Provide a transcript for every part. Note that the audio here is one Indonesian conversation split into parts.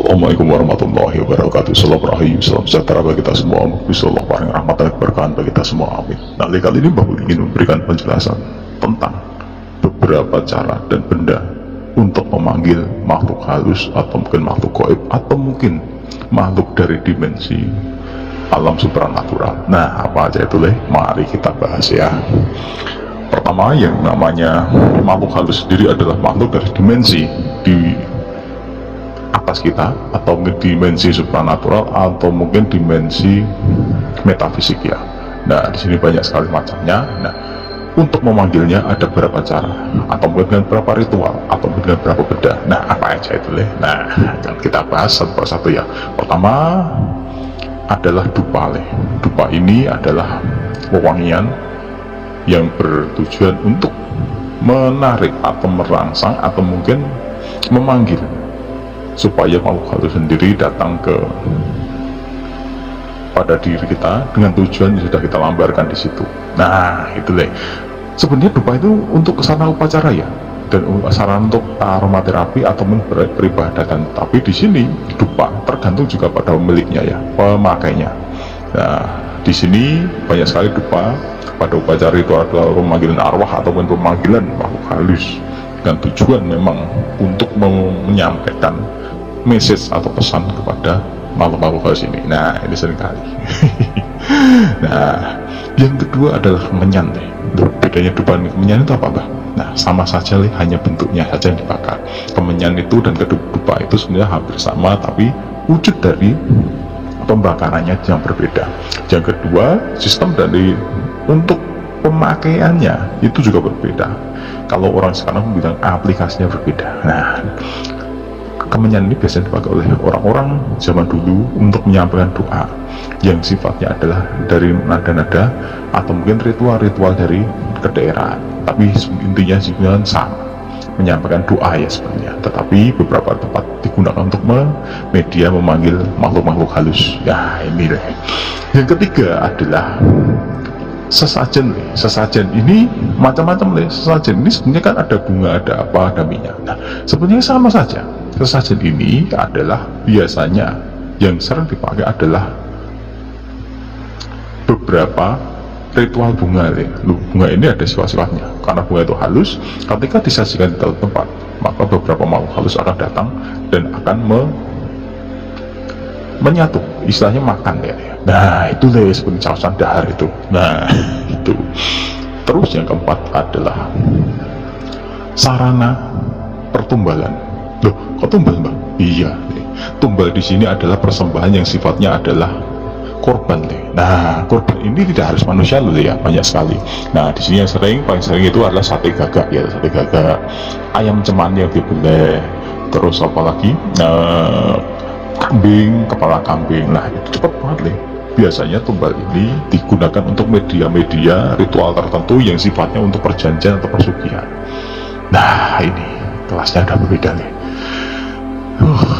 Assalamualaikum warahmatullahi wabarakatuh. Salam rahayu, salam sejahtera bagi kita semua. Bismillah, paling rahmat dan keberkahan bagi kita semua, amin. Nah, kali ini Bapak ingin memberikan penjelasan tentang beberapa cara dan benda untuk memanggil makhluk halus atau mungkin makhluk gaib atau mungkin makhluk dari dimensi alam supranatural. Nah, apa aja itu leh? Mari kita bahas ya. Pertama, yang namanya makhluk halus sendiri adalah makhluk dari dimensi di atas kita, atau mungkin dimensi supranatural, atau mungkin dimensi metafisik ya. Nah, di sini banyak sekali macamnya. Nah, untuk memanggilnya ada beberapa cara, atau mungkin dengan beberapa ritual, atau mungkin dengan beberapa benda. Nah, apa aja itu leh? Nah, kita bahas satu persatu ya. Pertama adalah dupa leh. Dupa ini adalah wewangian yang bertujuan untuk menarik atau merangsang atau mungkin memanggil supaya makhluk halus sendiri datang pada diri kita dengan tujuan yang sudah kita lambarkan di situ. Nah, itu deh. Sebenarnya dupa itu untuk kesana upacara ya, dan saran untuk aromaterapi atau beribadatan. Tapi di sini dupa tergantung juga pada pemiliknya ya, pemakainya. Nah, di sini banyak sekali dupa pada upacara ritual pemanggilan arwah ataupun pemanggilan makhluk halus dengan tujuan memang untuk menyampaikan message atau pesan kepada makhluk-makhluk halus ini. Nah, ini seringkali. Nah, yang kedua adalah kemenyan deh. Bedanya dupa dan kemenyan itu apa, Bah? Nah, sama saja leh, hanya bentuknya saja yang dibakar. Kemenyan itu dan dupa itu sebenarnya hampir sama, tapi wujud dari pembakarannya yang berbeda. Yang kedua, sistem dari untuk pemakaiannya itu juga berbeda. Kalau orang sekarang bilang aplikasinya berbeda. Nah, kemenyan ini biasanya dipakai oleh orang-orang zaman dulu untuk menyampaikan doa yang sifatnya adalah dari nada-nada atau mungkin ritual-ritual dari kedaerahan. Tapi intinya sebenarnya sama, menyampaikan doa ya sebenarnya. Tetapi beberapa tempat digunakan untuk media memanggil makhluk-makhluk halus. Ya, ini deh. Yang ketiga adalah sesajen. Sesajen ini macam-macam deh. Sesajen ini sebenarnya kan ada bunga, ada apa, ada minyak. Nah, sebenarnya sama saja. Sesajen ini adalah biasanya yang sering dipakai adalah beberapa ritual bunga deh. Bunga ini ada sifat-sifatnya. Karena bunga itu halus, ketika disajikan di tempat, maka beberapa makhluk halus akan datang dan akan menyatu, istilahnya makan ya. Nah, itu deh seperti cawasan dahar itu. Nah, itu. Terus yang keempat adalah sarana pertumbalan. Loh, kok tumbal, Mbak? Iya, tumbal di sini adalah persembahan yang sifatnya adalah korban deh. Nah, korban ini tidak harus manusia loh ya, banyak sekali. Nah, di sini yang paling sering itu adalah sate gagak ya, sate gagak, ayam cemani yang dibeleh, terus apa lagi? Kambing, kepala kambing. Nah, itu cepat banget deh. Biasanya tumbal ini digunakan untuk media-media ritual tertentu yang sifatnya untuk perjanjian atau persugihan. Nah, ini kelasnya udah berbeda nih.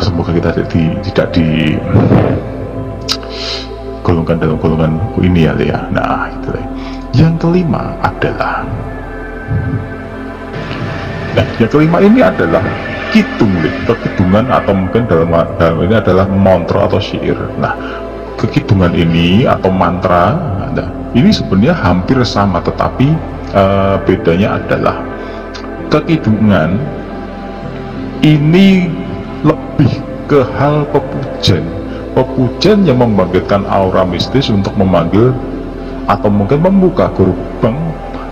Semoga kita tidak digolongkan dalam golongan ini ya. Nah, itu deh. Yang kelima adalah ini adalah kidung, kekidungan atau mungkin dalam ini adalah mantra atau syair. Nah, kekidungan ini atau mantra, nah, ini sebenarnya hampir sama, tetapi bedanya adalah kekidungan ini lebih ke hal pepujian yang membangkitkan aura mistis untuk memanggil atau mungkin membuka gerbang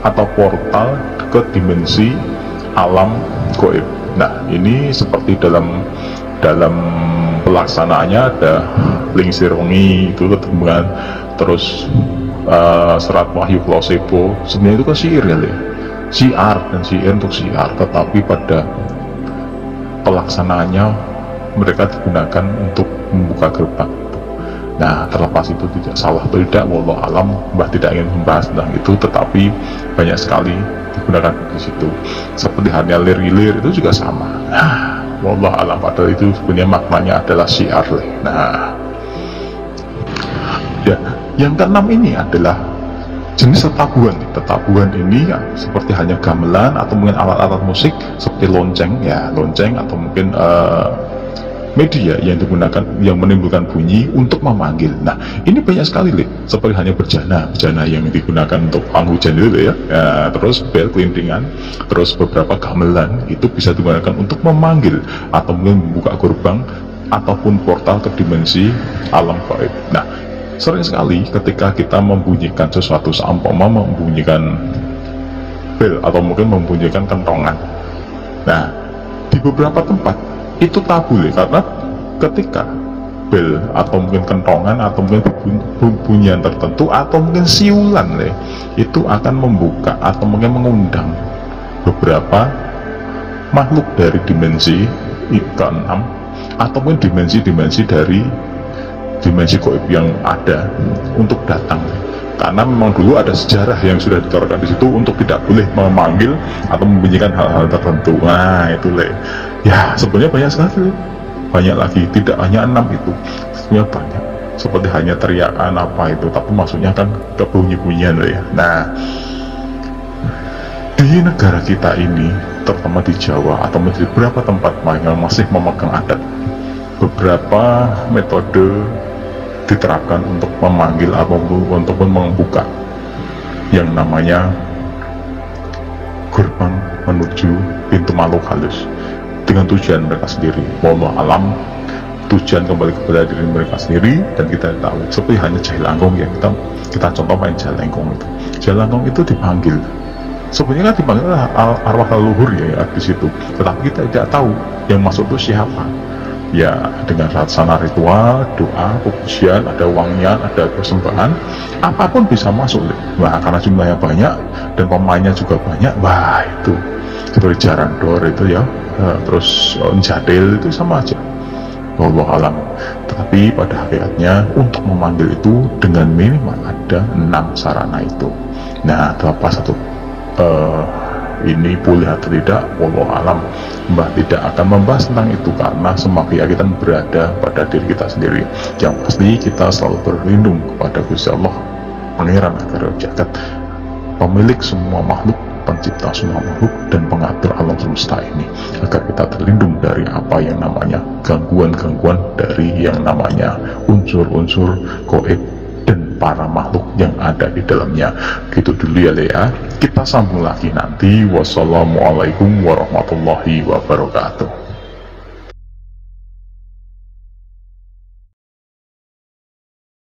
atau portal ke dimensi alam gaib. Nah, ini seperti dalam pelaksanaannya ada lingsir wengi itu ketemuan, terus serat wahyu klosebo, sebenarnya itu kan syair ya, syiar dan syair untuk syiar, tetapi pada pelaksanaannya mereka digunakan untuk membuka gerbang. Nah, terlepas itu tidak salah atau tidak, wallahu alam, Mbah tidak ingin membahas tentang itu, tetapi banyak sekali digunakan di situ. Seperti halnya lir-lir itu juga sama. Nah, wallahu alam, padahal itu sebenarnya maknanya adalah syiar. Nah, ya, yang keenam ini adalah jenis tetabuhan. Tetabuhan ini ya, seperti hanya gamelan atau mungkin alat-alat musik seperti lonceng ya, lonceng atau mungkin media yang digunakan yang menimbulkan bunyi untuk memanggil. Nah, ini banyak sekali Le, seperti hanya bejana yang digunakan untuk hujan itu ya. Terus bel kelintingan, terus beberapa gamelan itu bisa digunakan untuk memanggil atau membuka gerbang ataupun portal ke dimensi alam gaib. Nah, sering sekali ketika kita membunyikan sesuatu, seumpama membunyikan bel atau mungkin membunyikan kentongan. Nah, di beberapa tempat itu tabu Le, karena ketika bel atau mungkin kentongan atau mungkin bunyian tertentu atau mungkin siulan Le, itu akan membuka atau mungkin mengundang beberapa makhluk dari dimensi ke-6 atau mungkin dimensi-dimensi dari dimensi gaib yang ada untuk datang. Karena memang dulu ada sejarah yang sudah ditorkan di situ untuk tidak boleh memanggil atau membunyikan hal-hal tertentu. Nah itu Le, ya sebenarnya banyak sekali, banyak lagi, tidak hanya 6 itu, sebenarnya banyak, seperti hanya teriakan apa itu, tapi maksudnya kan kebunyi-bunyian Le ya. Nah, di negara kita ini, terutama di Jawa atau di beberapa tempat yang masih memegang adat, beberapa metode diterapkan untuk memanggil ataupun membuka yang namanya gerbang menuju pintu makhluk halus dengan tujuan mereka sendiri. Wallahu alam, tujuan kembali kepada diri mereka sendiri, dan kita tahu seperti hanya Jailangkung ya, kita contoh main Jailangkung itu. Jailangkung itu dipanggil, sebenarnya kan dipanggil arwah leluhur ya di situ, tetapi kita tidak tahu yang masuk itu siapa. Ya dengan sana ritual, doa, pujian, ada uangnya, ada persembahan, apapun bisa masuk. Wah, karena jumlahnya banyak dan pemainnya juga banyak, wah itu seperti jarandor itu ya, terus jadil itu sama aja. Wallahu alam. Tetapi pada hakikatnya untuk memanggil itu dengan minimal ada 6 sarana itu. Nah, apa satu ini boleh atau tidak, wallahu alam. Mbah tidak akan membahas tentang itu karena semua keyakinan berada pada diri kita sendiri. Yang pasti kita selalu berlindung kepada Gusti Allah, Pangeran Agar Jagat, pemilik semua makhluk, pencipta semua makhluk, dan pengatur alam semesta ini, agar kita terlindung dari apa yang namanya gangguan-gangguan dari yang namanya unsur-unsur gaib dan para makhluk yang ada di dalamnya. Gitu dulu ya Le ya. Kita sambung lagi nanti. Wassalamualaikum warahmatullahi wabarakatuh.